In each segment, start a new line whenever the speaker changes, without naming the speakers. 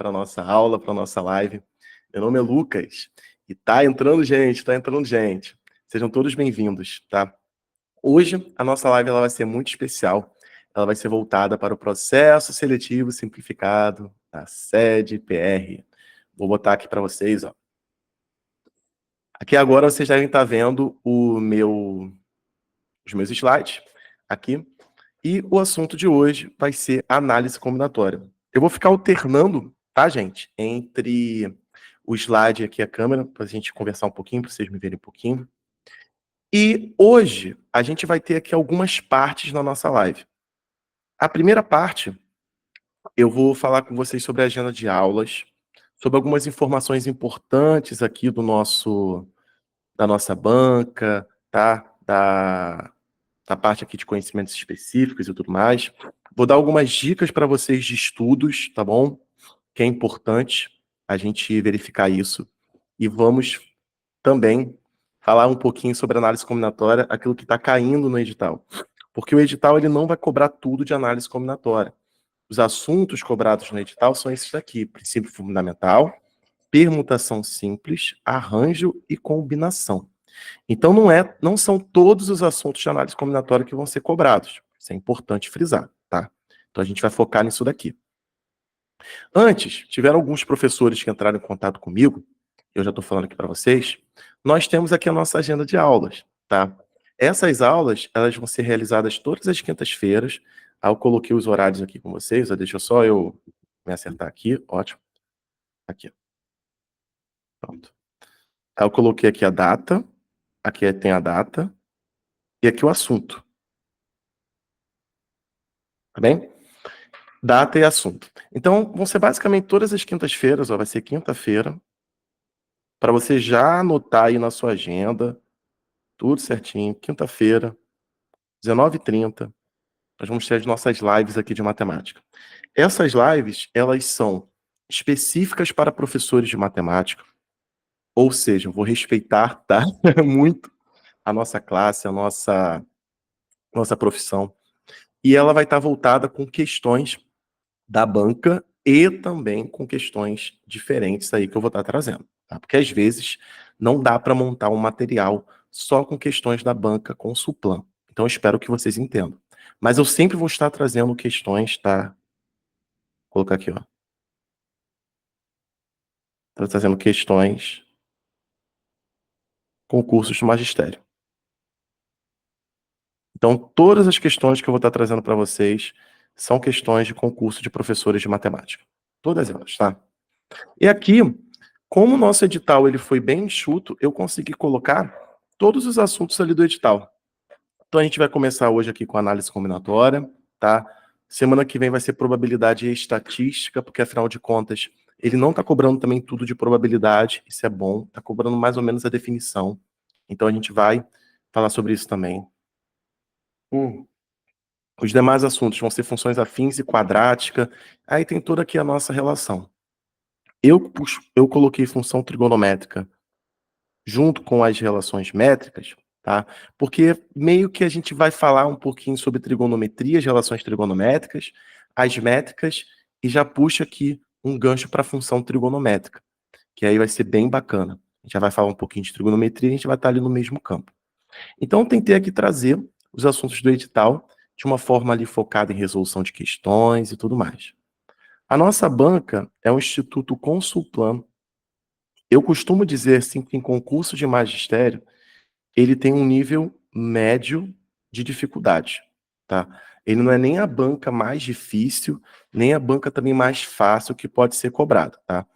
para nossa aula, para nossa live. Meu nome é Lucas e tá entrando gente. Sejam todos bem-vindos, tá? Hoje a nossa live ela vai ser muito especial. Ela vai ser voltada para o processo seletivo simplificado da sede PR. Vou botar aqui para vocês, ó. Aqui agora vocês devem estar vendo os meus slides aqui. E o assunto de hoje vai ser análise combinatória. Eu vou ficar alternando, tá, gente? Entre o slide aqui e a câmera, para a gente conversar um pouquinho, para vocês me verem um pouquinho. E hoje a gente vai ter aqui algumas partes na nossa live. A primeira parte, eu vou falar com vocês sobre a agenda de aulas, sobre algumas informações importantes aqui da nossa banca, tá? Da parte aqui de conhecimentos específicos e tudo mais. Vou dar algumas dicas para vocês de estudos, tá bom? Que é importante a gente verificar isso. E vamos também falar um pouquinho sobre análise combinatória, aquilo que está caindo no edital. Porque o edital ele não vai cobrar tudo de análise combinatória. Os assuntos cobrados no edital são esses daqui: princípio fundamental, permutação simples, arranjo e combinação. Então, não são todos os assuntos de análise combinatória que vão ser cobrados. Isso é importante frisar, tá? Então, a gente vai focar nisso daqui. Antes, tiveram alguns professores que entraram em contato comigo, eu já estou falando aqui para vocês, nós temos aqui a nossa agenda de aulas, tá? Essas aulas, elas vão ser realizadas todas as quintas-feiras. Eu coloquei os horários aqui com vocês, deixa só eu me acertar aqui, ótimo. Aqui, pronto. Aí eu coloquei aqui a data, aqui tem a data, e aqui o assunto. Tá bem? Data e assunto. Então, vão ser basicamente todas as quintas-feiras, vai ser quinta-feira, para você já anotar aí na sua agenda, tudo certinho, quinta-feira, 19h30, nós vamos ter as nossas lives aqui de matemática. Essas lives, elas são específicas para professores de matemática, ou seja, eu vou respeitar, tá? Muito a nossa classe, a nossa profissão. E ela vai estar voltada com questões da banca e também com questões diferentes aí que eu vou estar trazendo, tá? Porque às vezes não dá para montar um material só com questões da banca com Suplan. Então eu espero que vocês entendam. Mas eu sempre vou estar trazendo questões, tá? Vou colocar aqui, ó. Estou trazendo questões concursos do magistério. Então todas as questões que eu vou estar trazendo para vocês são questões de concurso de professores de matemática. Todas elas, tá? E aqui, como o nosso edital ele foi bem enxuto, eu consegui colocar todos os assuntos ali do edital. Então a gente vai começar hoje aqui com análise combinatória, tá? Semana que vem vai ser probabilidade e estatística, porque afinal de contas, ele não está cobrando também tudo de probabilidade, isso é bom, está cobrando mais ou menos a definição. Então a gente vai falar sobre isso também. Os demais assuntos vão ser funções afins e quadrática, aí tem toda aqui a nossa relação. Eu coloquei função trigonométrica junto com as relações métricas, tá? Porque meio que a gente vai falar um pouquinho sobre trigonometria, as relações trigonométricas, as métricas, e já puxa aqui um gancho para a função trigonométrica, que aí vai ser bem bacana. A gente já vai falar um pouquinho de trigonometria e a gente vai estar ali no mesmo campo. Então, eu tentei aqui trazer os assuntos do edital de uma forma ali focada em resolução de questões e tudo mais. A nossa banca é o Instituto Consulplan. Eu costumo dizer assim que em concurso de magistério, ele tem um nível médio de dificuldade, tá? Ele não é nem a banca mais difícil, nem a banca também mais fácil que pode ser cobrada, tá?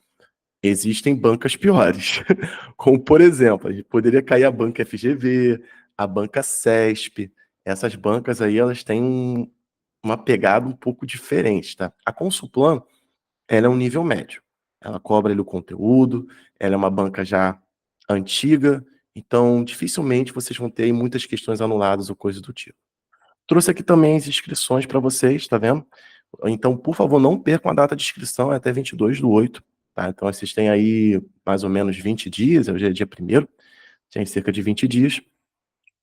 Existem bancas piores, como por exemplo, a gente poderia cair a banca FGV, a banca CESP, essas bancas aí, elas têm uma pegada um pouco diferente, tá? A Consulplan, ela é um nível médio. Ela cobra ali o conteúdo, ela é uma banca já antiga, então dificilmente vocês vão ter aí muitas questões anuladas ou coisa do tipo. Trouxe aqui também as inscrições para vocês, tá vendo? Então, por favor, não percam a data de inscrição, é até 22/8, tá? Então, vocês têm aí mais ou menos 20 dias, hoje é dia 1º, tem cerca de 20 dias.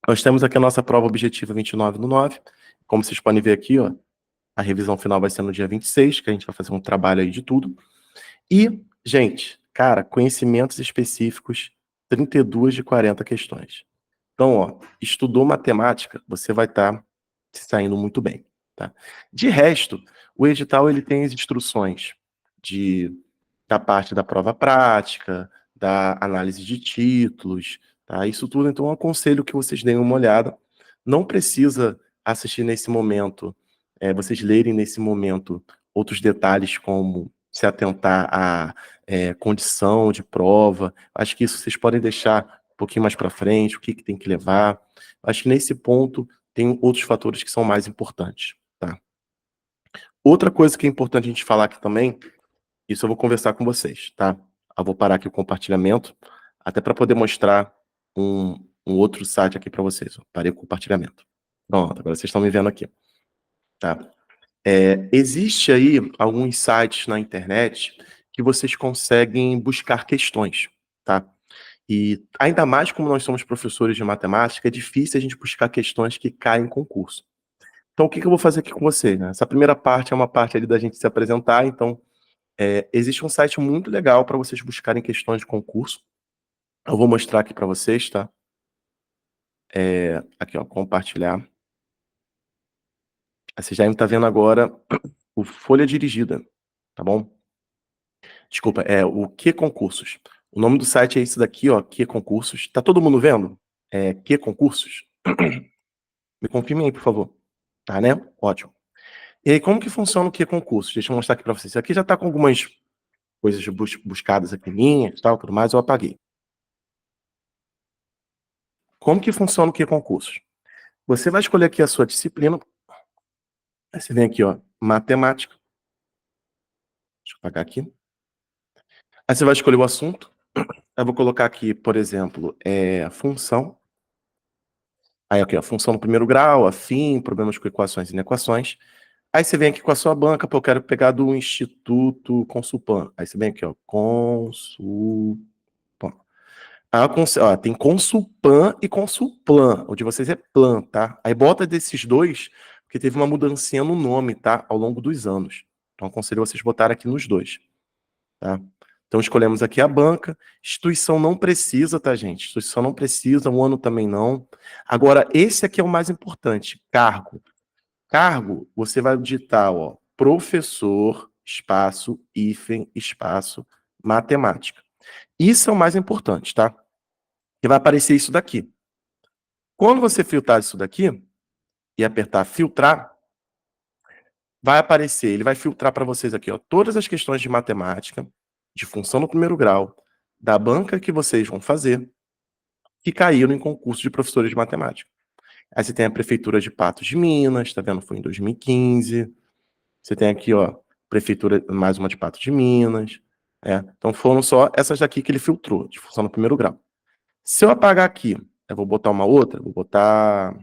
Nós temos aqui a nossa prova objetiva 29/9, como vocês podem ver aqui, ó, a revisão final vai ser no dia 26, que a gente vai fazer um trabalho aí de tudo. E, gente, cara, conhecimentos específicos, 32 de 40 questões. Então, ó, estudou matemática, você vai estar se saindo muito bem, tá? De resto, o edital ele tem as instruções de, da parte da prova prática, da análise de títulos, tá? Isso tudo, então, eu aconselho que vocês deem uma olhada. Não precisa assistir nesse momento, vocês lerem nesse momento outros detalhes como se atentar à condição de prova. Acho que isso vocês podem deixar um pouquinho mais para frente, o que, que tem que levar. Acho que nesse ponto tem outros fatores que são mais importantes, tá? Outra coisa que é importante a gente falar aqui também, isso eu vou conversar com vocês, tá? Eu vou parar aqui o compartilhamento, até para poder mostrar um outro site aqui para vocês. Parei o compartilhamento. Pronto, agora vocês estão me vendo aqui, tá? Existe aí alguns sites na internet que vocês conseguem buscar questões, tá? E ainda mais como nós somos professores de matemática, é difícil a gente buscar questões que caem em concurso. Então, o que que eu vou fazer aqui com vocês, né? Essa primeira parte é uma parte ali da gente se apresentar, então, existe um site muito legal para vocês buscarem questões de concurso. Eu vou mostrar aqui para vocês, tá? Aqui, ó, compartilhar. Vocês já estão vendo agora o Folha Dirigida, tá bom? Desculpa, é o Que Concursos. O nome do site é esse daqui, ó, Que Concursos. Tá todo mundo vendo? Que Concursos? Me confirme aí, por favor. Tá, né? Ótimo. E aí, como que funciona o Que Concursos? Deixa eu mostrar aqui para vocês. Isso aqui já tá com algumas coisas buscadas aqui minhas, tal, tudo mais, eu apaguei. Como que funciona o Que Concursos? Você vai escolher aqui a sua disciplina. Aí você vem aqui, ó, matemática. Deixa eu apagar aqui. Aí você vai escolher o assunto. Eu vou colocar aqui, por exemplo, função. Aí, aqui, ó, função no primeiro grau, afim, problemas com equações e inequações. Aí você vem aqui com a sua banca, eu quero pegar do Instituto Consulpan. Aí você vem aqui, ó, Consulpan. Ó, tem Consulpan e Consulplan. O de vocês é Plan, tá? Aí bota desses dois, porque teve uma mudancinha no nome, tá? Ao longo dos anos. Então aconselho vocês botarem aqui nos dois, tá? Então escolhemos aqui a banca. Instituição não precisa, tá, gente? Instituição não precisa, um ano também não. Agora, esse aqui é o mais importante, cargo. Cargo, você vai digitar, ó, professor, espaço, hífen, espaço, matemática. Isso é o mais importante, tá? Que vai aparecer isso daqui. Quando você filtrar isso daqui e apertar filtrar, vai aparecer, ele vai filtrar para vocês aqui, ó, todas as questões de matemática, de função no primeiro grau, da banca que vocês vão fazer, que caíram em concurso de professores de matemática. Aí você tem a Prefeitura de Patos de Minas, tá vendo? Foi em 2015. Você tem aqui, ó, Prefeitura, mais uma de Patos de Minas. Então foram só essas daqui que ele filtrou, de função no primeiro grau. Se eu apagar aqui, eu vou botar uma outra, vou botar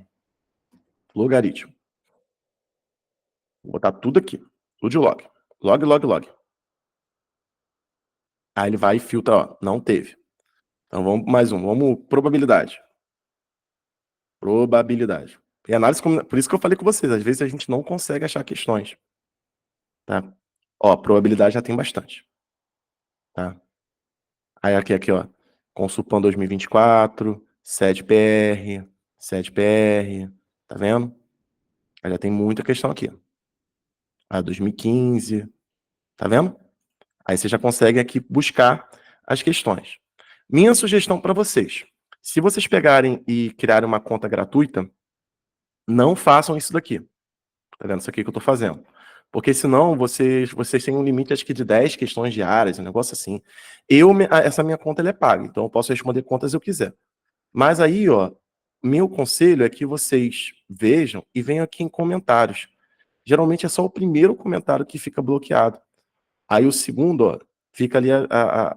logaritmo. Vou botar tudo aqui, tudo de log. Log, log, log. Aí ele vai e filtra, ó, não teve. Então vamos mais um, vamos probabilidade. Probabilidade. E análise, por isso que eu falei com vocês, às vezes a gente não consegue achar questões, tá? Ó, probabilidade já tem bastante, tá? Aí aqui, ó, Consulpan 2024, 7PR, 7PR, tá vendo? Aí já tem muita questão aqui. Ah, 2015, tá vendo? Aí você já consegue aqui buscar as questões. Minha sugestão para vocês, se vocês pegarem e criarem uma conta gratuita, não façam isso daqui. Tá vendo? Isso aqui que eu tô fazendo. Porque senão vocês têm um limite, acho que de 10 questões diárias, um negócio assim. Essa minha conta ela é paga, então eu posso responder quantas eu quiser. Mas aí, ó, meu conselho é que vocês vejam e venham aqui em comentários. Geralmente é só o primeiro comentário que fica bloqueado. Aí o segundo, ó, fica ali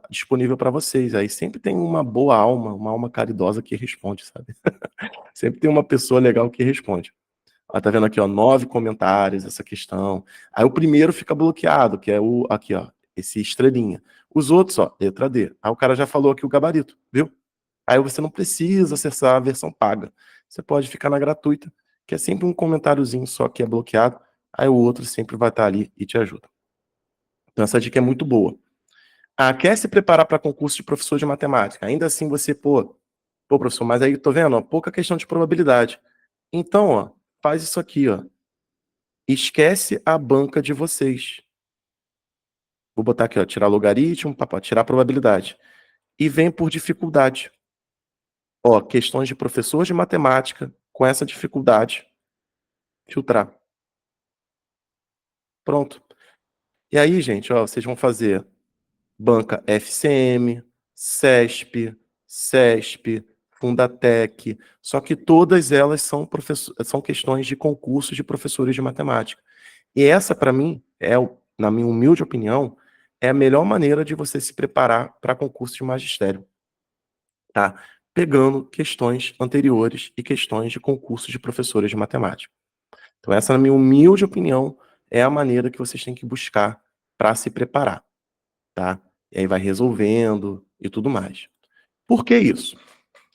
disponível para vocês. Aí sempre tem uma boa alma, uma alma caridosa que responde, sabe? Sempre tem uma pessoa legal que responde. Ó, tá vendo aqui, ó, 9 comentários, essa questão. Aí o primeiro fica bloqueado, que é o, aqui, ó, esse estrelinha. Os outros, ó, letra D. Aí o cara já falou aqui o gabarito, viu? Aí você não precisa acessar a versão paga. Você pode ficar na gratuita, que é sempre um comentáriozinho só que é bloqueado. Aí o outro sempre vai estar ali e te ajuda. Então essa dica é muito boa. Ah, quer se preparar para concurso de professor de matemática? Ainda assim você, pô, professor, mas aí tô vendo, ó, pouca questão de probabilidade. Então, ó, faz isso aqui, ó. Esquece a banca de vocês. Vou botar aqui, ó, tirar logaritmo, tirar probabilidade. E vem por dificuldade. Ó, questões de professor de matemática com essa dificuldade. Filtrar. Pronto. E aí, gente, ó, vocês vão fazer banca FCM, CESP, CESP, Fundatec, só que todas elas são questões de concursos de professores de matemática. E essa, para mim, na minha humilde opinião, é a melhor maneira de você se preparar para concurso de magistério, tá? Pegando questões anteriores e questões de concursos de professores de matemática. Então, essa, na minha humilde opinião, é a maneira que vocês têm que buscar para se preparar, tá? E aí vai resolvendo e tudo mais. Por que isso?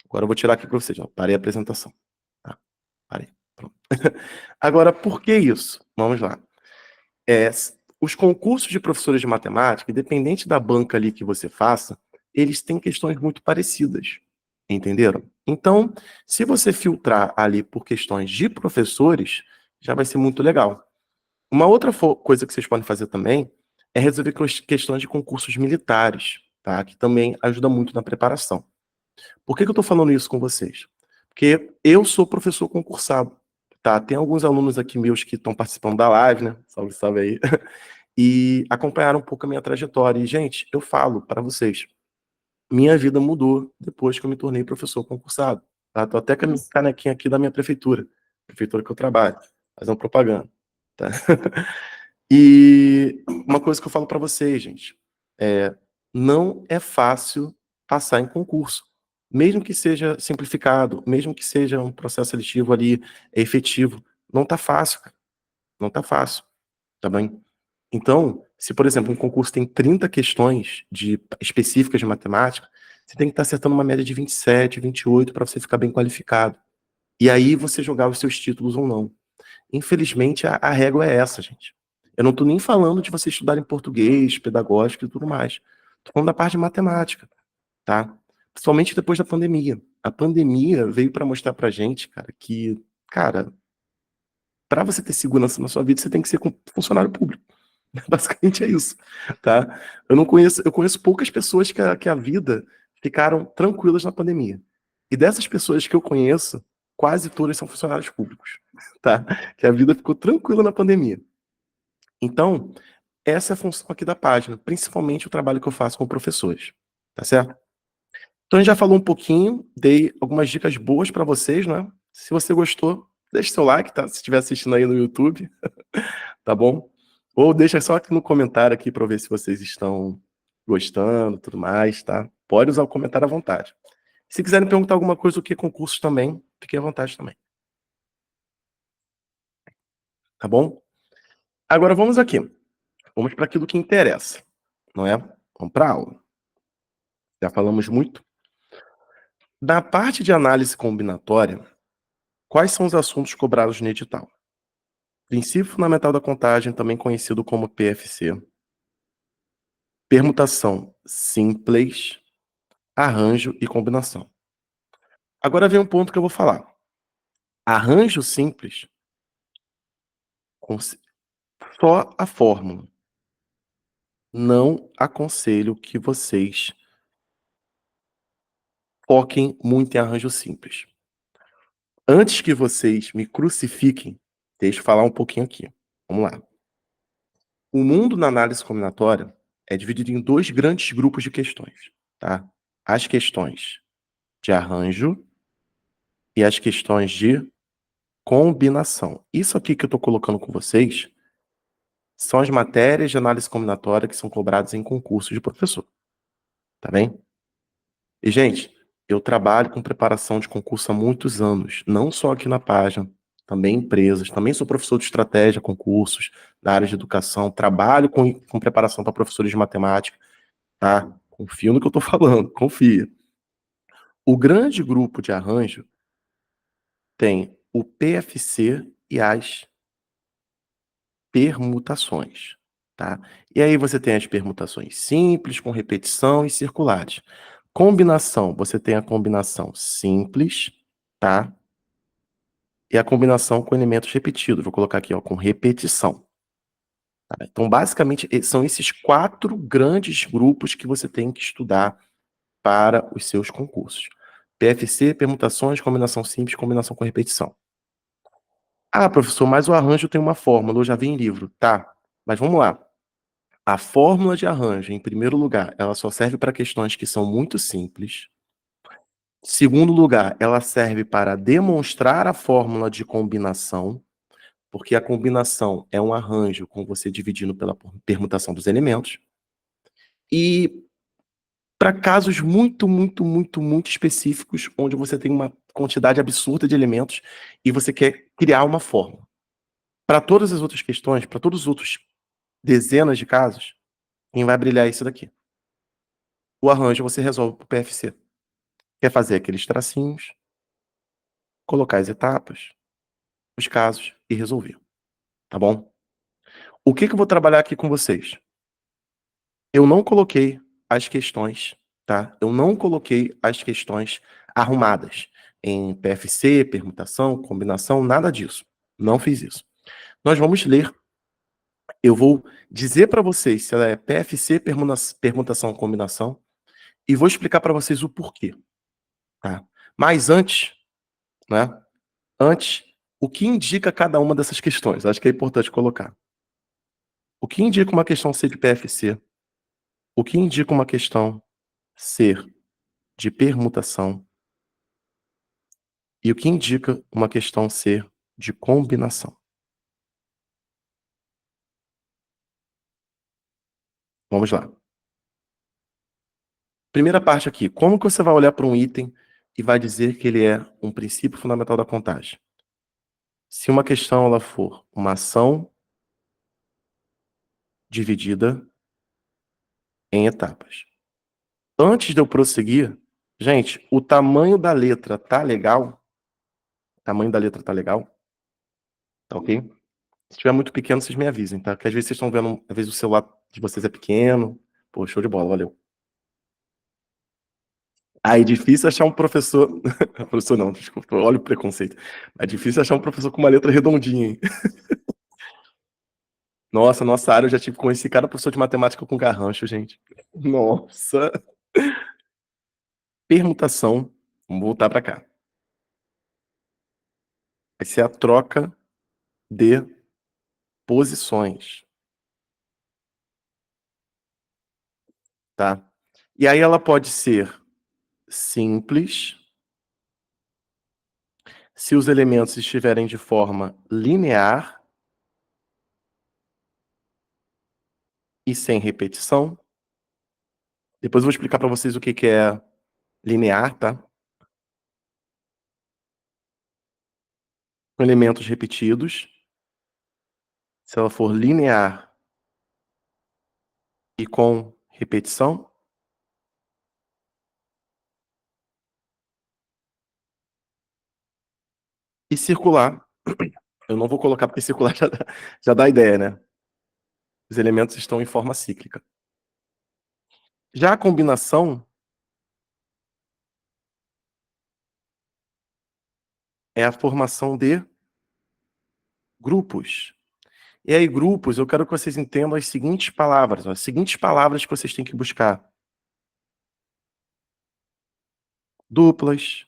Agora eu vou tirar aqui para vocês, ó. Parei a apresentação. Tá? Parei. Pronto. Agora, por que isso? Vamos lá. Os concursos de professores de matemática, independente da banca ali que você faça, eles têm questões muito parecidas. Entenderam? Então, se você filtrar ali por questões de professores, já vai ser muito legal. Uma outra coisa que vocês podem fazer também é resolver questões de concursos militares, tá? Que também ajuda muito na preparação. Por que eu estou falando isso com vocês? Porque eu sou professor concursado, tá? Tem alguns alunos aqui meus que estão participando da live, né? Salve, salve aí. E acompanharam um pouco a minha trajetória. E, gente, eu falo para vocês, minha vida mudou depois que eu me tornei professor concursado, tá? Tô até com a minha canequinha aqui da minha prefeitura que eu trabalho, fazendo propaganda, tá? E uma coisa que eu falo para vocês, gente, não é fácil passar em concurso. Mesmo que seja simplificado, mesmo que seja um processo seletivo ali efetivo, não tá fácil, cara. Não tá fácil, tá bem? Então, se, por exemplo, um concurso tem 30 questões específicas de matemática, você tem que estar acertando uma média de 27, 28 para você ficar bem qualificado. E aí você jogar os seus títulos ou não. Infelizmente, a régua é essa, gente. Eu não estou nem falando de você estudar em português, pedagógico e tudo mais. Estou falando da parte de matemática, tá? Principalmente depois da pandemia. A pandemia veio para mostrar pra gente, cara, que, cara, para você ter segurança na sua vida, você tem que ser funcionário público. Basicamente é isso, tá? Eu conheço poucas pessoas que a vida ficaram tranquilas na pandemia. E dessas pessoas que eu conheço, quase todas são funcionários públicos, tá? Que a vida ficou tranquila na pandemia. Então, essa é a função aqui da página, principalmente o trabalho que eu faço com professores, tá certo? Então, a gente já falou um pouquinho, dei algumas dicas boas para vocês, né? Se você gostou, deixe seu like, tá? Se estiver assistindo aí no YouTube, tá bom? Ou deixa só aqui no comentário aqui para ver se vocês estão gostando, tudo mais, tá? Pode usar o comentário à vontade. Se quiserem perguntar alguma coisa, o que é concurso também, fiquem à vontade também, tá bom? Agora vamos aqui. Vamos para aquilo que interessa, não é? Vamos para a aula. Já falamos muito. Na parte de análise combinatória, quais são os assuntos cobrados no edital? Princípio fundamental da contagem, também conhecido como PFC. Permutação simples, arranjo e combinação. Agora vem um ponto que eu vou falar. Arranjo simples, só a fórmula. Não aconselho que vocês foquem muito em arranjo simples. Antes que vocês me crucifiquem, deixa eu falar um pouquinho aqui. Vamos lá. O mundo na análise combinatória é dividido em dois grandes grupos de questões, tá? As questões de arranjo e as questões de combinação. Isso aqui que eu estou colocando com vocês são as matérias de análise combinatória que são cobradas em concurso de professor, tá bem? E, gente, eu trabalho com preparação de concurso há muitos anos, não só aqui na página, também em empresas, também sou professor de estratégia, concursos, da área de educação, trabalho com preparação para professores de matemática, tá? Confia no que eu estou falando, confia. O grande grupo de arranjo tem o PFC e as permutações. tá? E aí você tem as permutações simples, com repetição e circulares. Combinação, você tem a combinação simples, tá? E a combinação com elementos repetidos. Vou colocar aqui, ó, com repetição. Tá? Então, basicamente, são esses 4 grandes grupos que você tem que estudar para os seus concursos. PFC, permutações, combinação simples, combinação com repetição. Ah, professor, mas o arranjo tem uma fórmula, eu já vi em livro. Tá, mas vamos lá. A fórmula de arranjo, em primeiro lugar, ela só serve para questões que são muito simples. Segundo lugar, ela serve para demonstrar a fórmula de combinação, porque a combinação é um arranjo com você dividindo pela permutação dos elementos. E para casos muito, muito, muito, muito específicos, onde você tem uma quantidade absurda de elementos e você quer criar uma fórmula. Para todas as outras questões, para todos os outros dezenas de casos, quem vai brilhar é isso daqui. O arranjo você resolve para o PFC. Quer fazer aqueles tracinhos, colocar as etapas, os casos e resolver. Tá bom? O que eu vou trabalhar aqui com vocês? Eu não coloquei as questões, tá? Eu não coloquei as questões arrumadas em PFC, permutação, combinação, nada disso. Não fiz isso. Nós vamos ler. Eu vou dizer para vocês se ela é PFC, permutação, combinação, e vou explicar para vocês o porquê, tá? Mas antes, né? Antes, o que indica cada uma dessas questões? Acho que é importante colocar. O que indica uma questão ser de PFC? O que indica uma questão ser de permutação? E o que indica uma questão ser de combinação? Vamos lá. Primeira parte aqui. Como que você vai olhar para um item e vai dizer que ele é um princípio fundamental da contagem? Se uma questão ela for uma ação dividida em etapas. Antes de eu prosseguir, gente, o tamanho da letra tá legal? O tamanho da letra tá legal? Tá ok? Se tiver muito pequeno, vocês me avisem, tá? Porque às vezes vocês estão vendo, às vezes o celular de vocês é pequeno. Pô, show de bola, valeu. Aí é difícil achar um professor. Professor não, desculpa, olha o preconceito. É difícil achar um professor com uma letra redondinha, hein? Nossa, nossa área eu já tive conheci cada professor de matemática com garrancho, gente. Nossa. Permutação. Vamos voltar para cá. Vai ser a troca de posições, tá? E aí ela pode ser simples, se os elementos estiverem de forma linear e sem repetição. Depois eu vou explicar para vocês o que é linear, tá? Com elementos repetidos. Se ela for linear e com repetição. E circular. Eu não vou colocar porque circular já dá ideia, né? Os elementos estão em forma cíclica. Já a combinação é a formação de grupos. E aí, grupos, eu quero que vocês entendam as seguintes palavras. As seguintes palavras que vocês têm que buscar. Duplas,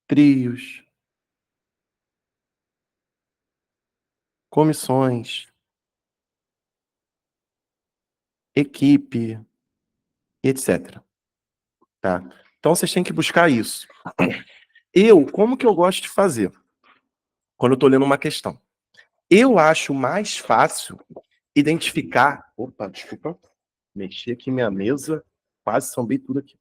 trios, comissões, equipe, etc. Tá? Então, vocês têm que buscar isso. Como que eu gosto de fazer? Quando eu estou lendo uma questão. Eu acho mais fácil identificar... Opa, desculpa. Mexi aqui minha mesa. Quase sambei tudo aqui.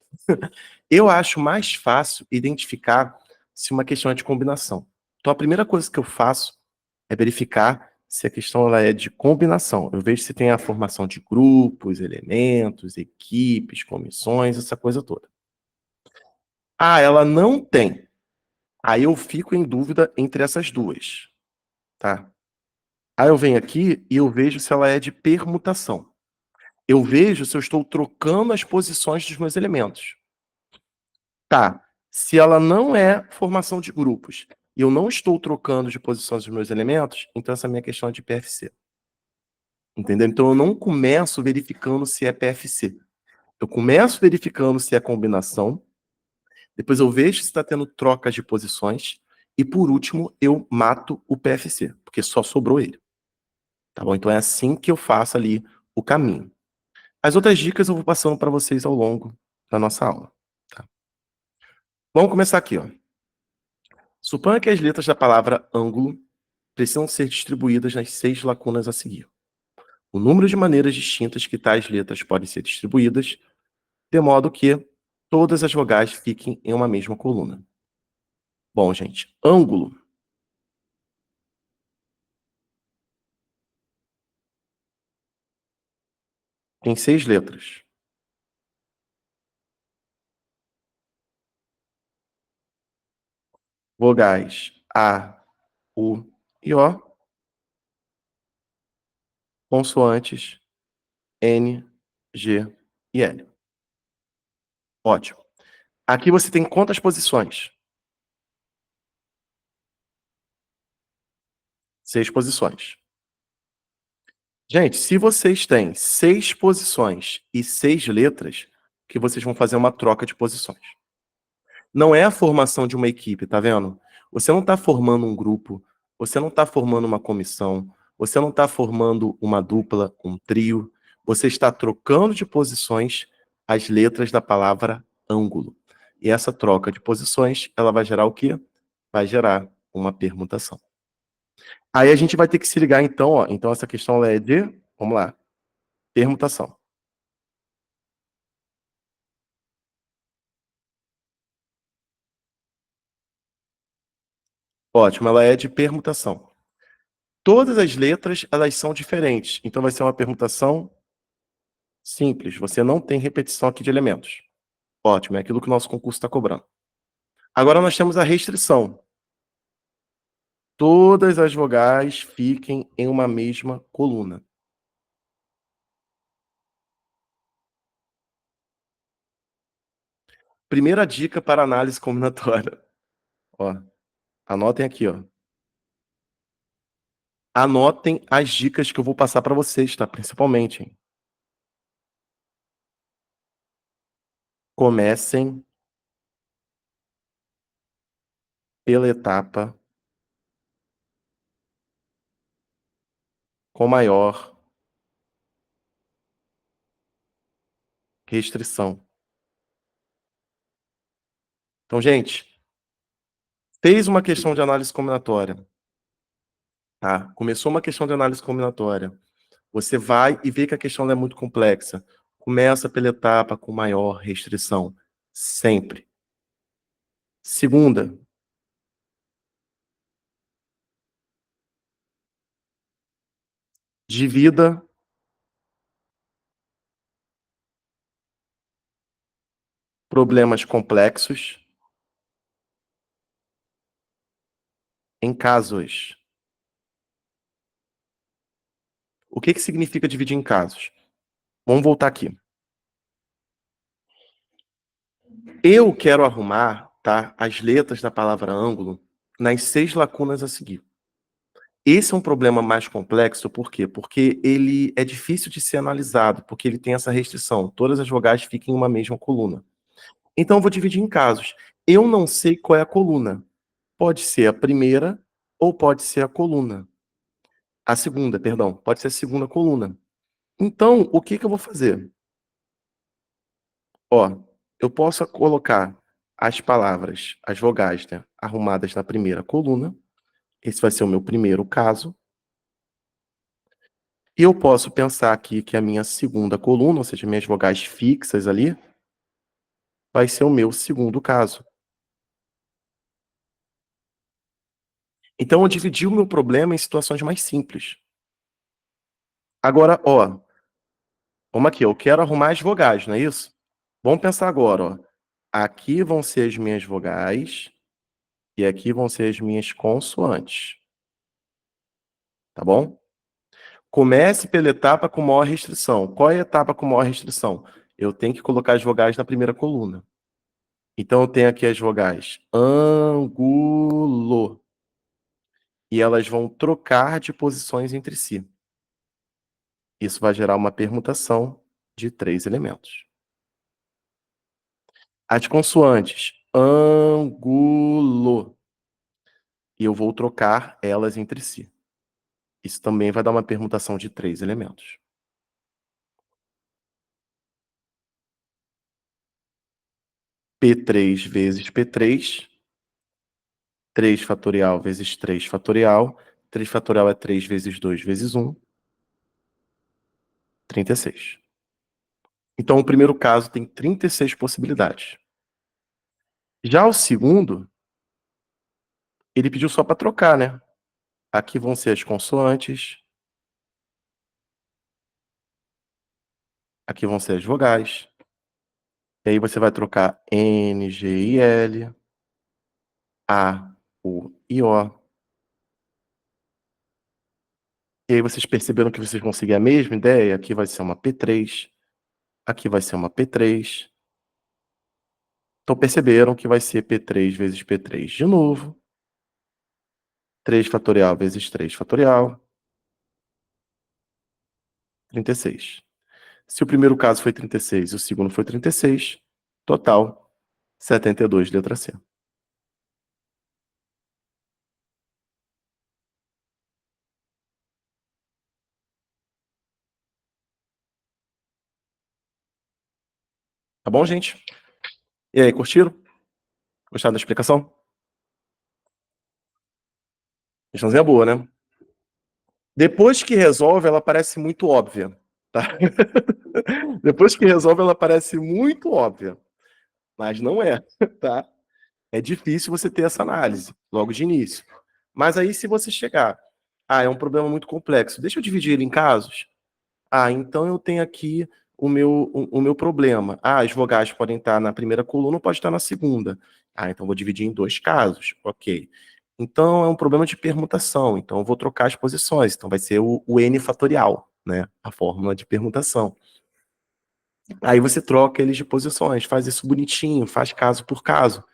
Eu acho mais fácil identificar se uma questão é de combinação. Então, a primeira coisa que eu faço é verificar se a questão ela é de combinação. Eu vejo se tem a formação de grupos, elementos, equipes, comissões, essa coisa toda. Ah, ela não tem. Aí eu fico em dúvida entre essas duas, tá? Aí eu venho aqui e eu vejo se ela é de permutação. Eu vejo se eu estou trocando as posições dos meus elementos. Tá, se ela não é formação de grupos e eu não estou trocando de posições dos meus elementos, então essa minha questão é de PFC. Entendeu? Então eu não começo verificando se é PFC. Eu começo verificando se é combinação, depois eu vejo se está tendo trocas de posições, e por último eu mato o PFC, porque só sobrou ele. Tá bom? Então é assim que eu faço ali o caminho. As outras dicas eu vou passando para vocês ao longo da nossa aula. Tá? Vamos começar aqui, ó. Suponha que as letras da palavra ângulo precisam ser distribuídas nas 6 lacunas a seguir. O número de maneiras distintas que tais letras podem ser distribuídas, de modo que todas as vogais fiquem em uma mesma coluna. Bom, gente, ângulo tem 6 letras. Vogais A, U e O. Consoantes N, G e L. Ótimo. Aqui você tem quantas posições? 6 posições. Gente, se vocês têm 6 posições e 6 letras, que vocês vão fazer uma troca de posições. Não é a formação de uma equipe, tá vendo? Você não está formando um grupo, você não está formando uma comissão, você não está formando uma dupla, um trio, você está trocando de posições as letras da palavra ângulo. E essa troca de posições, ela vai gerar o quê? Vai gerar uma permutação. Aí a gente vai ter que se ligar então, ó. Então essa questão ela é de, vamos lá, permutação. Ótimo, ela é de permutação. Todas as letras, elas são diferentes. Então vai ser uma permutação simples. Você não tem repetição aqui de elementos. Ótimo, é aquilo que o nosso concurso está cobrando. Agora nós temos a restrição. Todas as vogais fiquem em uma mesma coluna. Primeira dica para análise combinatória. Ó, anotem aqui, ó. Anotem as dicas que eu vou passar para vocês, tá? Principalmente, hein? Comecem pela etapa com maior restrição. Então, gente, fez uma questão de análise combinatória, tá? Começou uma questão de análise combinatória. Você vai e vê que a questão não é muito complexa. Começa pela etapa com maior restrição. Sempre. Segunda, divida problemas complexos em casos. O que significa dividir em casos? Vamos voltar aqui. Eu quero arrumar, tá, as letras da palavra ângulo nas 6 lacunas a seguir. Esse é um problema mais complexo, por quê? Porque ele é difícil de ser analisado, porque ele tem essa restrição. Todas as vogais ficam em uma mesma coluna. Então, eu vou dividir em casos. Eu não sei qual é a coluna. Pode ser a primeira ou pode ser a coluna. A segunda, perdão. Pode ser a segunda coluna. Então, o que eu vou fazer? Ó, eu posso colocar as palavras, as vogais, né, arrumadas na primeira coluna. Esse vai ser o meu primeiro caso. E eu posso pensar aqui que a minha segunda coluna, ou seja, minhas vogais fixas ali, vai ser o meu segundo caso. Então, eu dividi o meu problema em situações mais simples. Agora, ó, vamos aqui, eu quero arrumar as vogais, não é isso? Vamos pensar agora, ó. Aqui vão ser as minhas vogais e aqui vão ser as minhas consoantes. Tá bom? Comece pela etapa com maior restrição. Qual é a etapa com maior restrição? Eu tenho que colocar as vogais na primeira coluna. Então, eu tenho aqui as vogais ângulo. E elas vão trocar de posições entre si. Isso vai gerar uma permutação de 3 elementos. As consoantes ângulo. E eu vou trocar elas entre si. Isso também vai dar uma permutação de 3 elementos. P3 vezes P3, 3 fatorial vezes 3 fatorial. 3 fatorial é 3 vezes 2 vezes 1, 36. Então, o primeiro caso tem 36 possibilidades. Já o segundo, ele pediu só para trocar, né? Aqui vão ser as consoantes. Aqui vão ser as vogais. E aí você vai trocar N, G e L, A, U e O. E aí vocês perceberam que vocês vão seguir a mesma ideia? Aqui vai ser uma P3, aqui vai ser uma P3. Então perceberam que vai ser P3 vezes P3 de novo. 3 fatorial vezes 3 fatorial. 36. Se o primeiro caso foi 36 e o segundo foi 36, total 72, letra C. Tá bom, gente? E aí, curtiram? Gostaram da explicação? Questãozinha boa, né? Depois que resolve, ela parece muito óbvia, tá? Depois que resolve, ela parece muito óbvia, mas não é, tá? É difícil você ter essa análise logo de início. Mas aí, se você chegar, é um problema muito complexo, deixa eu dividir ele em casos. Então eu tenho aqui o meu problema. As vogais podem estar na primeira coluna ou pode estar na segunda. Então vou dividir em 2 casos. Ok. Então é um problema de permutação. Então eu vou trocar as posições. Então vai ser o N fatorial, né? A fórmula de permutação. Aí você troca eles de posições, faz isso bonitinho, faz caso por caso.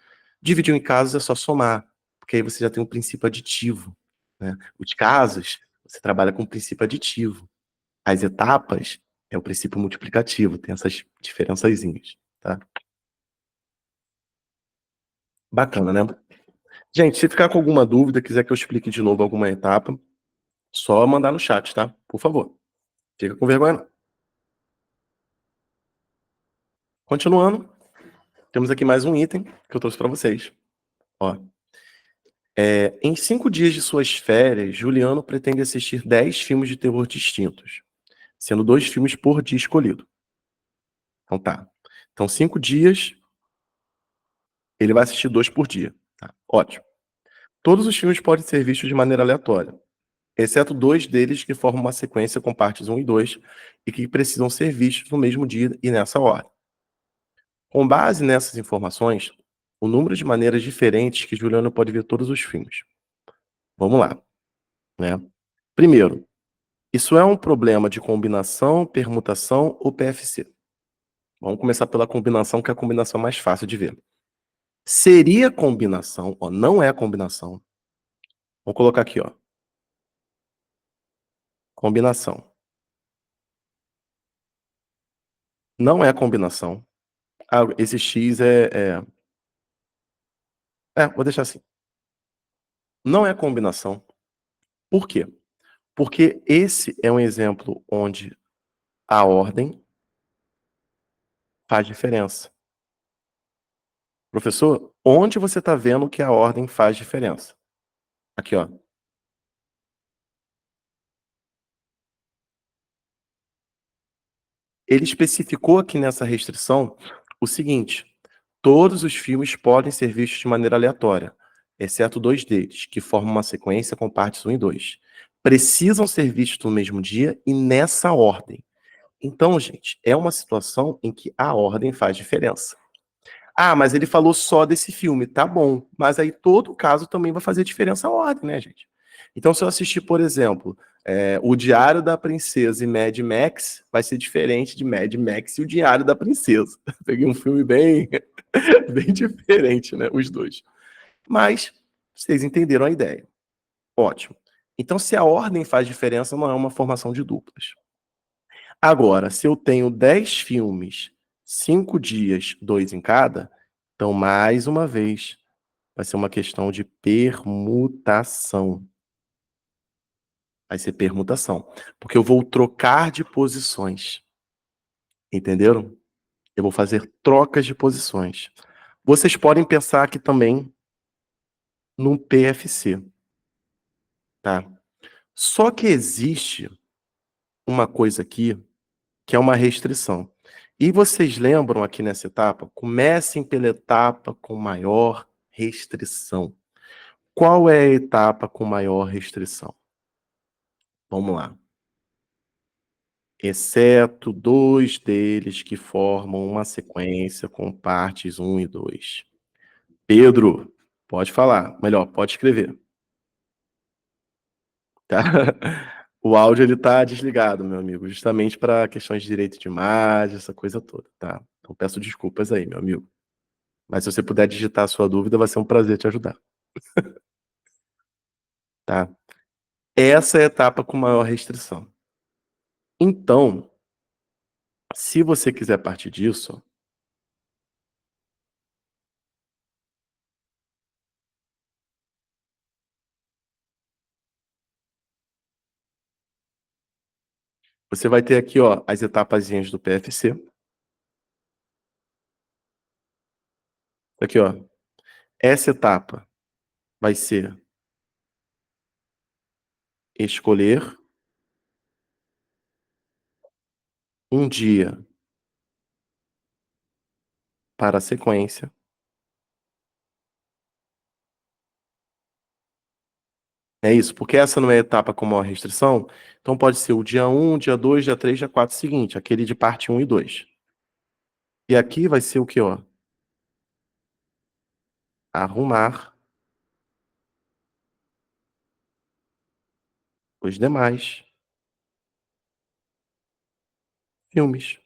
Dividir em casos é só somar, porque aí você já tem um princípio aditivo, né? Os casos, você trabalha com o princípio aditivo. As etapas é o princípio multiplicativo, tem essas diferençazinhas, tá? Bacana, né? Gente, se ficar com alguma dúvida, quiser que eu explique de novo alguma etapa, só mandar no chat, tá? Por favor. Fica com vergonha não. Continuando, temos aqui mais um item que eu trouxe para vocês. Ó, em 5 dias de suas férias, Juliano pretende assistir 10 filmes de terror distintos, sendo 2 filmes por dia escolhido. Então tá. Então 5 dias, ele vai assistir 2 por dia. Tá? Ótimo. Todos os filmes podem ser vistos de maneira aleatória, exceto 2 deles que formam uma sequência com partes 1 e 2 e que precisam ser vistos no mesmo dia e nessa ordem. Com base nessas informações, o número de maneiras diferentes que Juliano pode ver todos os filmes. Vamos lá, né? Primeiro, isso é um problema de combinação, permutação ou PFC? Vamos começar pela combinação, que é a combinação mais fácil de ver. Seria combinação, não é combinação. Vou colocar aqui, combinação. Não é combinação. Esse X vou deixar assim. Não é combinação. Por quê? Porque esse é um exemplo onde a ordem faz diferença. Professor, onde você está vendo que a ordem faz diferença? Aqui, Ele especificou aqui nessa restrição o seguinte: todos os filmes podem ser vistos de maneira aleatória, exceto 2 deles, que formam uma sequência com partes 1 e 2. Precisam ser vistos no mesmo dia e nessa ordem. Então, gente, é uma situação em que a ordem faz diferença. Mas ele falou só desse filme, tá bom. Mas aí todo caso também vai fazer diferença a ordem, né, gente? Então, se eu assistir, por exemplo, O Diário da Princesa e Mad Max, vai ser diferente de Mad Max e O Diário da Princesa. Peguei um filme bem, bem diferente, né? Os dois. Mas vocês entenderam a ideia. Ótimo. Então, se a ordem faz diferença, não é uma formação de duplas. Agora, se eu tenho 10 filmes, 5 dias, 2 em cada, então, mais uma vez, vai ser uma questão de permutação. Vai ser permutação. Porque eu vou trocar de posições. Entenderam? Eu vou fazer trocas de posições. Vocês podem pensar aqui também num PFC, tá? Só que existe uma coisa aqui que é uma restrição. E vocês lembram aqui nessa etapa? Comecem pela etapa com maior restrição. Qual é a etapa com maior restrição? Vamos lá. Exceto 2 deles que formam uma sequência com partes 1 e 2. Pedro, pode falar. Melhor, pode escrever. Tá? O áudio ele tá desligado, meu amigo, justamente para questões de direito de imagem, essa coisa toda, tá? Então peço desculpas aí, meu amigo. Mas se você puder digitar a sua dúvida, vai ser um prazer te ajudar. Tá? Essa é a etapa com maior restrição. Então, se você quiser partir disso, você vai ter aqui, ó, as etapazinhas do PFC. Aqui, ó. Essa etapa vai ser escolher um dia para a sequência. É isso, porque essa não é a etapa com maior restrição, então pode ser o dia 1, dia 2, dia 3, dia 4 seguinte, aquele de parte 1 e 2. E aqui vai ser o que, ó? Arrumar os demais filmes.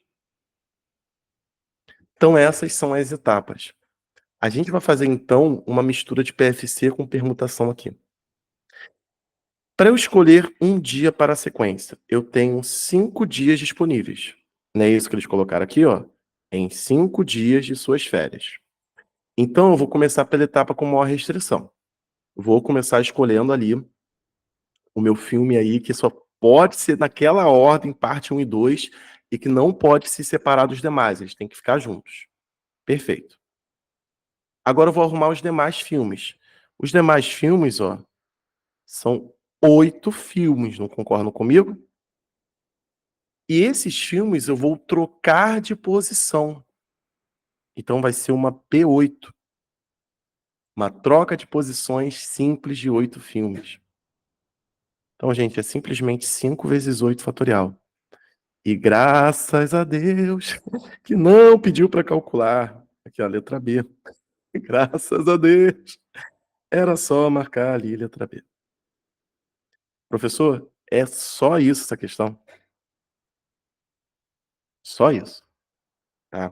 Então essas são as etapas. A gente vai fazer então uma mistura de PFC com permutação aqui. Para eu escolher um dia para a sequência, eu tenho 5 dias disponíveis. Não é isso que eles colocaram aqui, ó? Em 5 dias de suas férias. Então, eu vou começar pela etapa com maior restrição. Vou começar escolhendo ali o meu filme aí, que só pode ser naquela ordem, parte 1 e 2, e que não pode se separar dos demais, eles têm que ficar juntos. Perfeito. Agora eu vou arrumar os demais filmes. Os demais filmes, ó, são 8 filmes, não concordam comigo? E esses filmes eu vou trocar de posição. Então vai ser uma P8. Uma troca de posições simples de 8 filmes. Então, gente, é simplesmente 5 vezes 8 fatorial. E graças a Deus que não pediu para calcular. Aqui, a letra B. Graças a Deus. Era só marcar ali a letra B. Professor, é só isso essa questão. Só isso. Tá?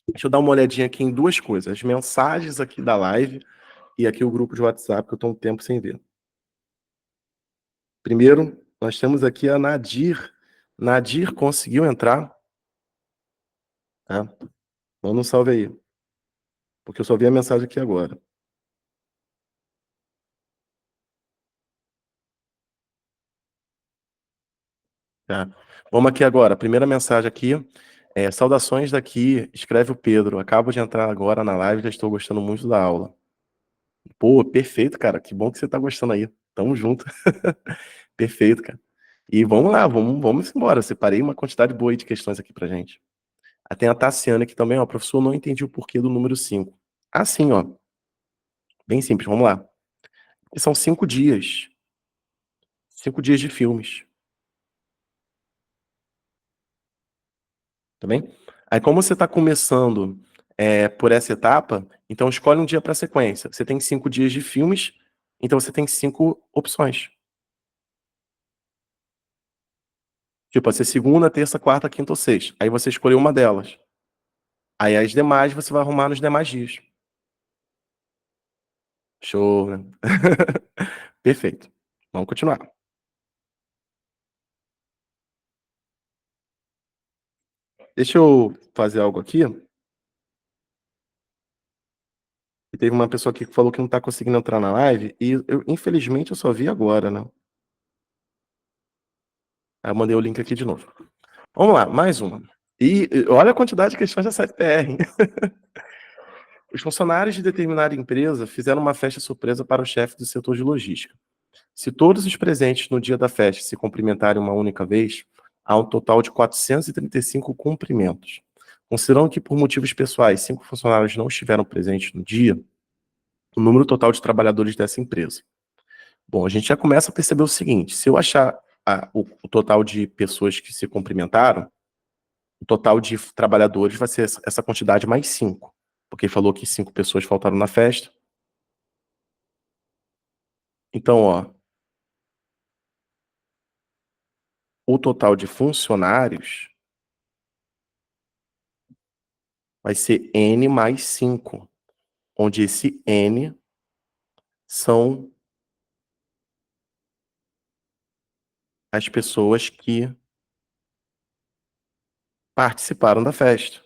Deixa eu dar uma olhadinha aqui em duas coisas. As mensagens aqui da live e aqui o grupo de WhatsApp, que eu estou um tempo sem ver. Primeiro, nós temos aqui a Nadir. Nadir conseguiu entrar? Tá? Manda um salve aí. Porque eu só vi a mensagem aqui agora. Tá? Vamos aqui agora. Primeira mensagem aqui. Saudações daqui. Escreve o Pedro. Acabo de entrar agora na live. Já estou gostando muito da aula. Pô, perfeito, cara. Que bom que você tá gostando aí. Tamo junto. Perfeito, cara. E vamos lá, vamos embora. Separei uma quantidade boa aí de questões aqui pra gente. Tem a Tassiana aqui também, ó. Professor, não entendi o porquê do número 5. Sim, ó. Bem simples, vamos lá. São 5 dias. 5 dias de filmes. Tá bem? Aí, como você está começando por essa etapa, então escolhe um dia para sequência. Você tem 5 dias de filmes, então você tem 5 opções. Tipo, vai ser segunda, terça, quarta, quinta ou sexta. Aí você escolheu uma delas. Aí as demais você vai arrumar nos demais dias. Show, né? Perfeito. Vamos continuar. Deixa eu fazer algo aqui. E teve uma pessoa aqui que falou que não tá conseguindo entrar na live. E infelizmente, eu só vi agora, né? Aí eu mandei o link aqui de novo. Vamos lá, mais uma. E olha a quantidade de questões da CFPR, hein? Os funcionários de determinada empresa fizeram uma festa surpresa para o chefe do setor de logística. Se todos os presentes no dia da festa se cumprimentarem uma única vez, há um total de 435 cumprimentos. Considerando que, por motivos pessoais, 5 funcionários não estiveram presentes no dia, o número total de trabalhadores dessa empresa. Bom, a gente já começa a perceber o seguinte: se eu achar o total de pessoas que se cumprimentaram, o total de trabalhadores vai ser essa quantidade mais 5. Porque falou que 5 pessoas faltaram na festa. Então, ó, o total de funcionários vai ser N mais 5, onde esse N são as pessoas que participaram da festa.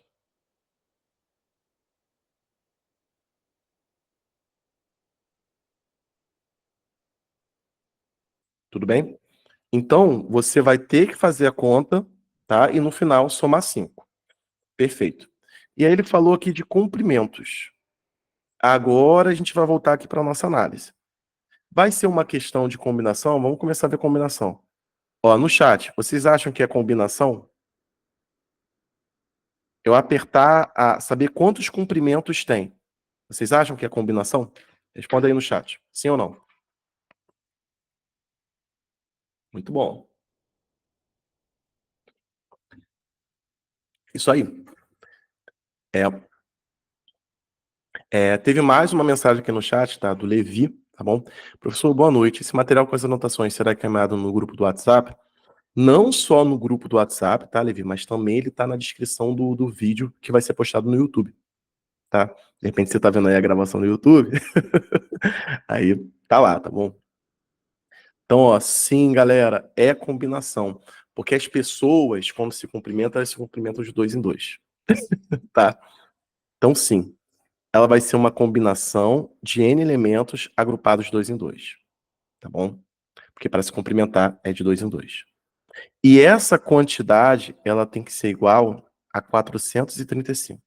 Tudo bem? Então, você vai ter que fazer a conta, tá? E no final somar 5. Perfeito. E aí ele falou aqui de cumprimentos. Agora a gente vai voltar aqui para nossa análise. Vai ser uma questão de combinação? Vamos começar a ver combinação. Ó, no chat, vocês acham que é combinação? Eu apertar a saber quantos cumprimentos tem. Vocês acham que é combinação? Responda aí no chat. Sim ou não? Muito bom. Isso aí. É, teve mais uma mensagem aqui no chat, tá? Do Levi, tá bom? Professor, boa noite. Esse material com as anotações será encaminhado no grupo do WhatsApp? Não só no grupo do WhatsApp, tá, Levi? Mas também ele tá na descrição do vídeo que vai ser postado no YouTube, tá? De repente você tá vendo aí a gravação no YouTube, aí tá lá, tá bom? Então, ó, sim, galera, é combinação. Porque as pessoas, quando se cumprimentam, elas se cumprimentam de dois em dois, tá? Então, sim, ela vai ser uma combinação de N elementos agrupados de dois em dois, tá bom? Porque para se cumprimentar é de dois em dois. E essa quantidade, ela tem que ser igual a 435,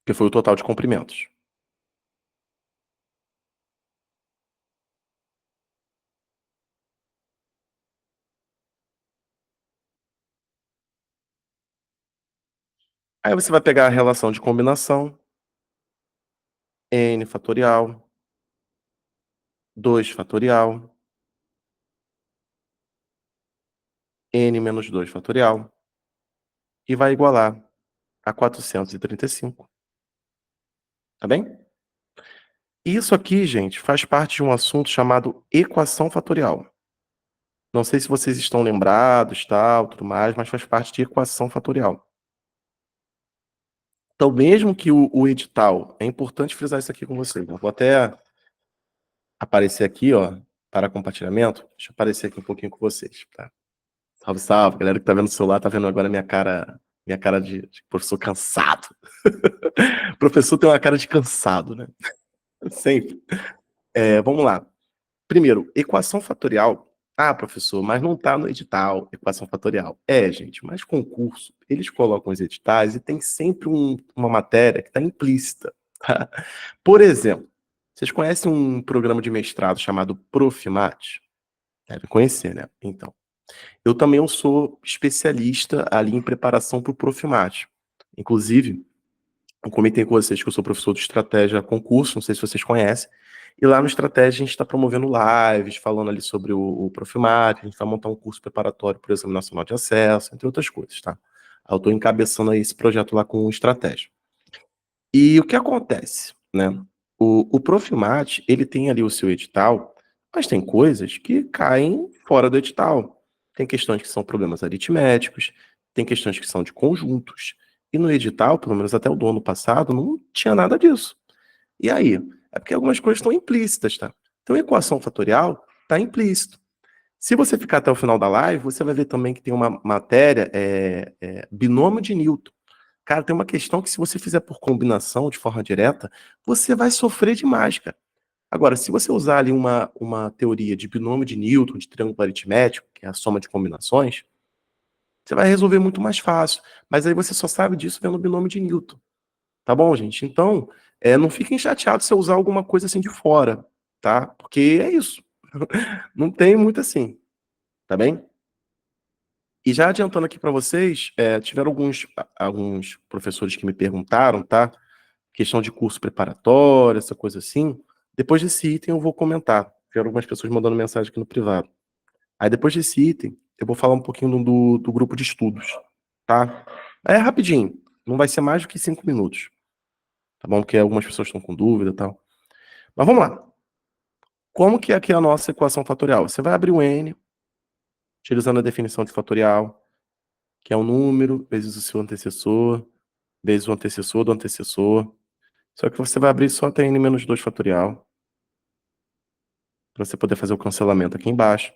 que foi o total de cumprimentos. Aí você vai pegar a relação de combinação, N fatorial, 2 fatorial, N menos 2 fatorial, e vai igualar a 435. Tá bem? Isso aqui, gente, faz parte de um assunto chamado equação fatorial. Não sei se vocês estão lembrados, tal, tudo mais, mas faz parte de equação fatorial. Então, mesmo que o edital, é importante frisar isso aqui com vocês. Eu vou até aparecer aqui, ó, para compartilhamento. Deixa eu aparecer aqui um pouquinho com vocês, tá? Salve, salve. Galera que tá vendo o celular, tá vendo agora minha cara de professor cansado. O professor tem uma cara de cansado, né? Sempre. Vamos lá. Primeiro, equação fatorial. Ah, professor, mas não está no edital, equação fatorial. Gente, mas concurso, eles colocam os editais e tem sempre uma matéria que está implícita. Tá? Por exemplo, vocês conhecem um programa de mestrado chamado Profimat? Deve conhecer, né? Então, eu também sou especialista ali em preparação para o Profimat. Inclusive, eu comentei com vocês que eu sou professor de estratégia concurso, não sei se vocês conhecem, e lá no Estratégia a gente está promovendo lives, falando ali sobre o Profimat, a gente vai montar um curso preparatório para o Exame Nacional de Acesso, entre outras coisas, tá? Eu estou encabeçando aí esse projeto lá com o Estratégia. E o que acontece, né? O Profimat, ele tem ali o seu edital, Mas tem coisas que caem fora do edital. Tem questões que são problemas aritméticos, tem questões que são de conjuntos. E no edital, pelo menos até o do ano passado, não tinha nada disso. E aí? É porque algumas coisas estão implícitas, tá? Então, equação fatorial está implícito. Se você ficar até o final da live, você vai ver também que tem uma matéria, binômio de Newton. Cara, tem uma questão que se você fizer por combinação, de forma direta, você vai sofrer demais, cara. Agora, se você usar ali uma teoria de binômio de Newton, de triângulo aritmético, que é a soma de combinações, você vai resolver muito mais fácil. Mas aí você só sabe disso vendo o binômio de Newton. Tá bom, gente? Então, não fiquem chateados se eu usar alguma coisa assim de fora, tá? Porque é isso. Não tem muito assim, tá bem? E já adiantando aqui para vocês, tiveram alguns professores que me perguntaram, tá? Questão de curso preparatório, essa coisa assim. Depois desse item eu vou comentar. Tiveram algumas pessoas mandando mensagem aqui no privado. Aí depois desse item, eu vou falar um pouquinho do grupo de estudos, tá? É rapidinho, não vai ser mais do que 5 minutos, tá bom? Porque algumas pessoas estão com dúvida e tal. Mas vamos lá. Como que é aqui a nossa equação fatorial? Você vai abrir o N, utilizando a definição de fatorial, que é um número vezes o seu antecessor, vezes o antecessor do antecessor. Só que você vai abrir só até n menos 2 fatorial, para você poder fazer o cancelamento aqui embaixo.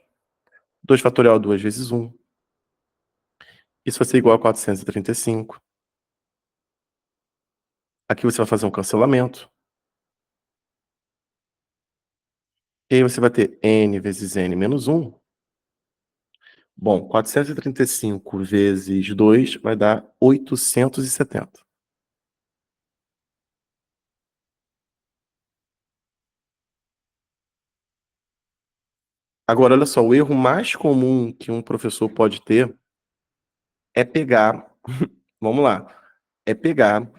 2 fatorial 2 vezes 1. Isso vai ser igual a 435. Aqui você vai fazer um cancelamento. E aí você vai ter n vezes n menos 1. Bom, 435 vezes 2 vai dar 870. Agora, olha só, o erro mais comum que um professor pode ter é pegar, vamos lá, é pegar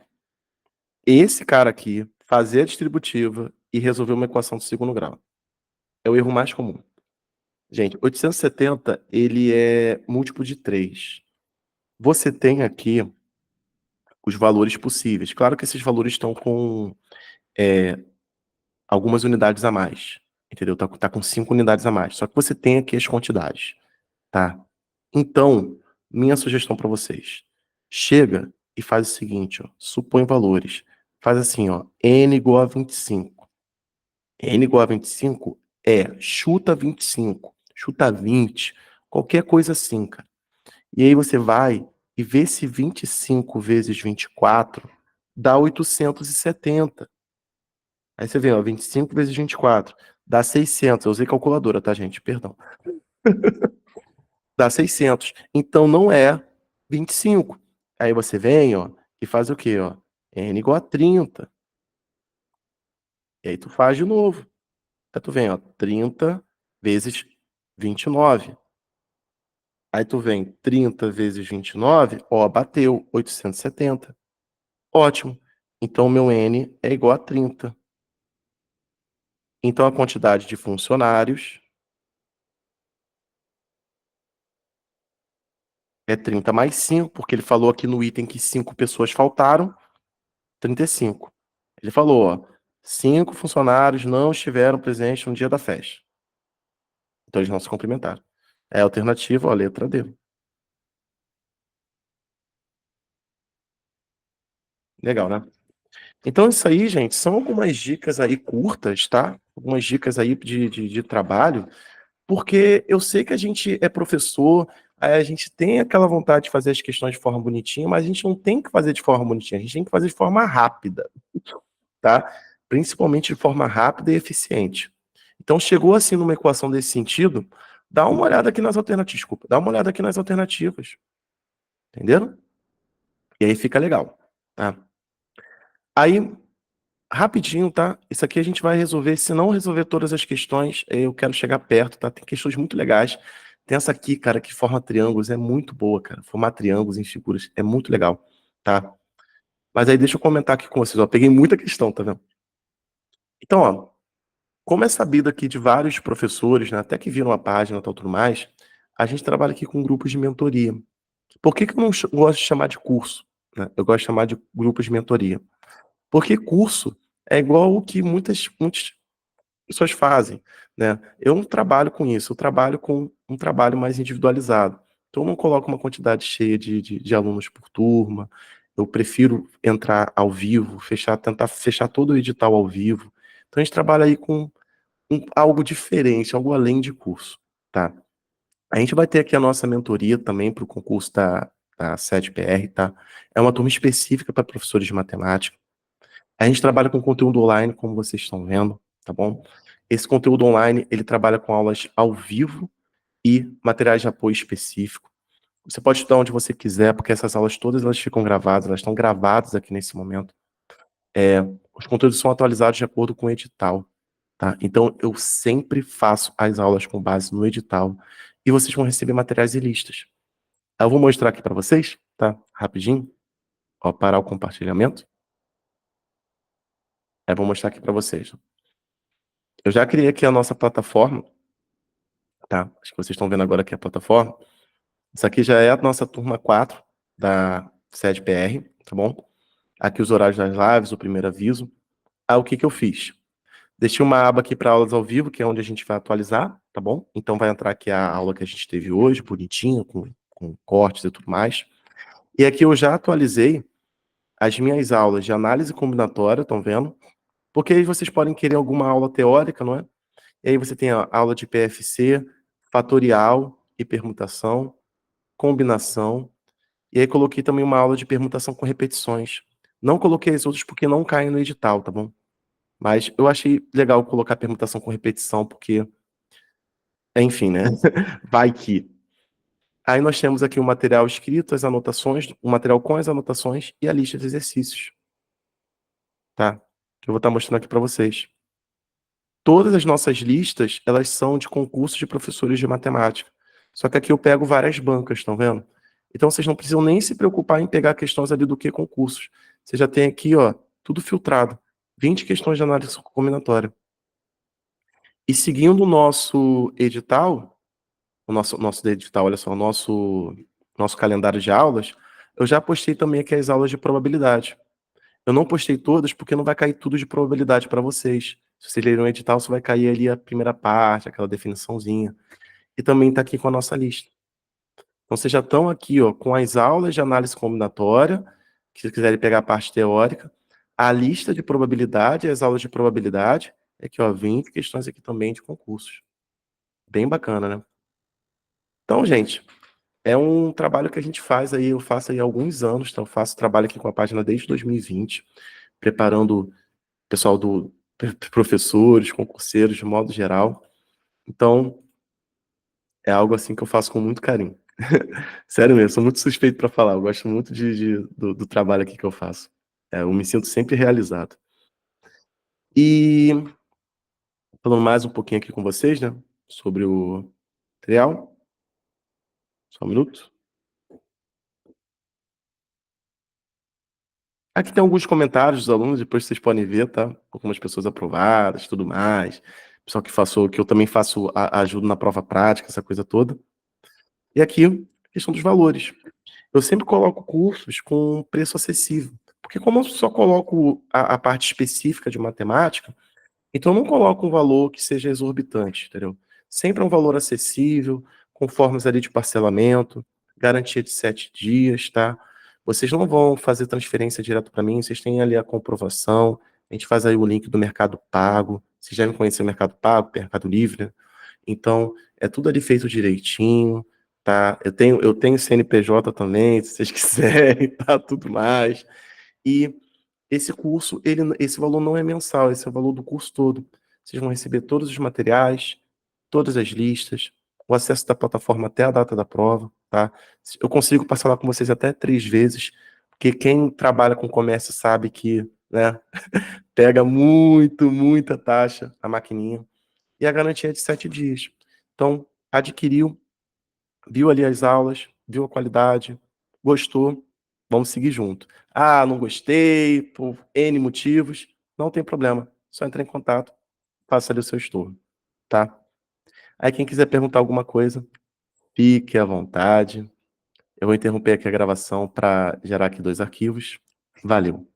esse cara aqui, fazer a distributiva e resolver uma equação de segundo grau. É o erro mais comum. Gente, 870, ele é múltiplo de 3. Você tem aqui os valores possíveis. Claro que esses valores estão com algumas unidades a mais, entendeu? Tá com 5 unidades a mais. Só que você tem aqui as quantidades, tá? Então, minha sugestão para vocês, chega e faz o seguinte, ó, supõe valores. Faz assim, ó, n igual a 25. N igual a 25 chuta 25, chuta 20, qualquer coisa assim, cara. E aí você vai e vê se 25 vezes 24 dá 870. Aí você vê, ó, 25 vezes 24 dá 600. Eu usei calculadora, tá, gente? Perdão. Dá 600. Então não é 25. Aí você vem, ó, e faz o quê, ó? N igual a 30. E aí tu faz de novo. Aí tu vem, ó, 30 vezes 29. Aí tu vem 30 vezes 29, ó, bateu 870. Ótimo. Então meu N é igual a 30. Então a quantidade de funcionários é 30 mais 5, porque ele falou aqui no item que 5 pessoas faltaram, 35. Ele falou, ó, 5 funcionários não estiveram presentes no dia da festa. Então eles não se cumprimentaram. É a alternativa, ó, a letra D. Legal, né? Então isso aí, gente, são algumas dicas aí curtas, tá? Algumas dicas aí de trabalho, porque eu sei que a gente é professor, aí a gente tem aquela vontade de fazer as questões de forma bonitinha, mas a gente não tem que fazer de forma bonitinha, a gente tem que fazer de forma rápida, tá? Principalmente de forma rápida e eficiente. Então, chegou assim numa equação desse sentido, dá uma olhada aqui nas alternativas, desculpa, dá uma olhada aqui nas alternativas, entenderam? E aí fica legal, tá? Aí, rapidinho, tá? Isso aqui a gente vai resolver, se não resolver todas as questões, eu quero chegar perto, tá? Tem questões muito legais. Tem essa aqui, cara, que forma triângulos, é muito boa, cara. Formar triângulos em figuras é muito legal, tá? Mas aí deixa eu comentar aqui com vocês, ó. Peguei muita questão, tá vendo? Então, ó, como é sabido aqui de vários professores, né, até que viram a página e tal, tudo mais, a gente trabalha aqui com grupos de mentoria. Por que que eu não gosto de chamar de curso, né? Eu gosto de chamar de grupos de mentoria. Porque curso é igual o que muitos pessoas fazem, né? Eu não trabalho com isso, eu trabalho com um trabalho mais individualizado. Então, eu não coloco uma quantidade cheia de alunos por turma, eu prefiro entrar ao vivo, tentar fechar todo o edital ao vivo. Então, a gente trabalha aí com algo diferente, algo além de curso, tá? A gente vai ter aqui a nossa mentoria também para o concurso da 7PR, tá? É uma turma específica para professores de matemática. A gente trabalha com conteúdo online, como vocês estão vendo, tá bom? Esse conteúdo online, ele trabalha com aulas ao vivo e materiais de apoio específico. Você pode estudar onde você quiser, porque essas aulas todas elas ficam gravadas, elas estão gravadas aqui nesse momento. Os conteúdos são atualizados de acordo com o edital, tá? Então, eu sempre faço as aulas com base no edital e vocês vão receber materiais e listas. Eu vou mostrar aqui para vocês, tá? Rapidinho. Ó, parar o compartilhamento. Vou mostrar aqui para vocês. Eu já criei aqui a nossa plataforma, tá? Acho que vocês estão vendo agora aqui a plataforma. Isso aqui já é a nossa turma 4 da sede PR, tá bom? Aqui os horários das lives, o primeiro aviso. O que que eu fiz? Deixei uma aba aqui para aulas ao vivo, que é onde a gente vai atualizar, tá bom? Então vai entrar aqui a aula que a gente teve hoje, bonitinha, com cortes e tudo mais. E aqui eu já atualizei as minhas aulas de análise combinatória, estão vendo? Porque aí vocês podem querer alguma aula teórica, não é? E aí você tem a aula de PFC, fatorial e permutação, combinação. E aí coloquei também uma aula de permutação com repetições. Não coloquei as outras porque não caem no edital, tá bom? Mas eu achei legal colocar permutação com repetição, porque, enfim, né? Vai que. Aí nós temos aqui o material escrito, as anotações, o material com as anotações e a lista de exercícios, tá? Que eu vou estar mostrando aqui para vocês. Todas as nossas listas, elas são de concursos de professores de matemática. Só que aqui eu pego várias bancas, estão vendo? Então vocês não precisam nem se preocupar em pegar questões ali do que concursos. Você já tem aqui, ó, tudo filtrado. 20 questões de análise combinatória. E seguindo o nosso edital, o nosso edital, olha só, o nosso calendário de aulas, eu já postei também aqui as aulas de probabilidade. Eu não postei todas porque não vai cair tudo de probabilidade para vocês. Se vocês lerem o edital, só vai cair ali a primeira parte, aquela definiçãozinha. E também está aqui com a nossa lista. Então, vocês já estão aqui, ó, com as aulas de análise combinatória, que se quiserem pegar a parte teórica, a lista de probabilidade, as aulas de probabilidade, aqui, ó, 20 questões aqui também de concursos. Bem bacana, né? Então, gente, é um trabalho que a gente faz aí, eu faço aí há alguns anos, então eu faço trabalho aqui com a página desde 2020, preparando pessoal professores, concurseiros, de modo geral. Então, é algo assim que eu faço com muito carinho. Sério mesmo, sou muito suspeito para falar, eu gosto muito do trabalho aqui que eu faço. Eu me sinto sempre realizado. E falando mais um pouquinho aqui com vocês, né, sobre o material. Só um minuto. Aqui tem alguns comentários dos alunos, depois vocês podem ver, tá? Algumas pessoas aprovadas, tudo mais. Pessoal que eu também faço, ajudo na prova prática, essa coisa toda. E aqui, a questão dos valores. Eu sempre coloco cursos com preço acessível, porque como eu só coloco a parte específica de matemática, então eu não coloco um valor que seja exorbitante, entendeu? Sempre é um valor acessível, com formas ali de parcelamento, garantia de 7 dias, tá? Vocês não vão fazer transferência direto para mim, vocês têm ali a comprovação, a gente faz aí o link do Mercado Pago, vocês devem conhecer o Mercado Pago, Mercado Livre, né? Então, é tudo ali feito direitinho, tá? Eu tenho CNPJ também, se vocês quiserem, tá? Tudo mais. E esse curso, esse valor não é mensal, esse é o valor do curso todo. Vocês vão receber todos os materiais, todas as listas, o acesso da plataforma até a data da prova, tá? Eu consigo parcelar com vocês até 3 vezes, porque quem trabalha com comércio sabe que, né, pega muita taxa a maquininha. E a garantia é de 7 dias. Então, adquiriu, viu ali as aulas, viu a qualidade, gostou, vamos seguir junto. Ah, não gostei, por N motivos, não tem problema. Só entrar em contato, faça ali o seu estudo, tá? Aí quem quiser perguntar alguma coisa, fique à vontade. Eu vou interromper aqui a gravação para gerar aqui 2 arquivos. Valeu.